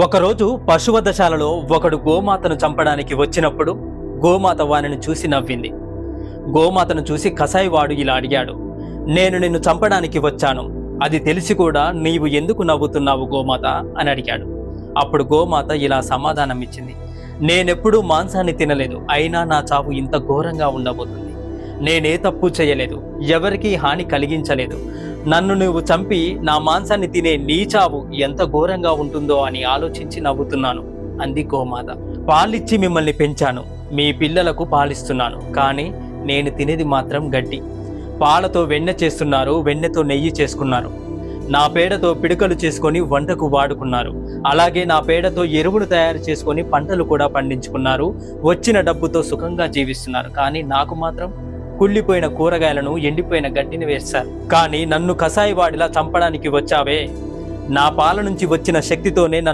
ఒకరోజు పశువధశాలలో ఒకడు గోమాతను చంపడానికి వచ్చినప్పుడు గోమాత వానిని చూసి నవ్వింది. గోమాతను చూసి కసాయివాడు ఇలా అడిగాడు, నేను నిన్ను చంపడానికి వచ్చాను, అది తెలిసి కూడా నీవు ఎందుకు నవ్వుతున్నావు గోమాత అని అడిగాడు. అప్పుడు గోమాత ఇలా సమాధానం ఇచ్చింది, నేనెప్పుడూ మాంసాన్ని తినలేదు, అయినా నా చావు ఇంత ఘోరంగా ఉండబోతుంది. నేనే తప్పు చేయలేదు, ఎవరికీ హాని కలిగించలేదు. నన్ను నువ్వు చంపి నా మాంసాన్ని తినే నీ చావు ఎంత ఘోరంగా ఉంటుందో అని ఆలోచించి నవ్వుతున్నాను అంది గోమాత. పాలిచ్చి మిమ్మల్ని పెంచాను, మీ పిల్లలకు పాలిస్తున్నాను, కానీ నేను తినేది మాత్రం గడ్డి. పాలతో వెన్నె చేస్తున్నారు, వెన్నెతో నెయ్యి చేసుకున్నారు. నా పేడతో పిడకలు చేసుకొని వంటకు వాడుకున్నారు. అలాగే నా పేడతో ఎరువులు తయారు చేసుకొని పంటలు కూడా పండించుకున్నారు. వచ్చిన డబ్బుతో సుఖంగా జీవిస్తున్నారు. కానీ నాకు మాత్రం కుళ్ళిపోయిన కూరగాయలను, ఎండిపోయిన గడ్డిని వేస్తారు. కానీ నన్ను కసాయివాడిలా చంపడానికి వచ్చావే, నా పాల నుంచి వచ్చిన శక్తితోనే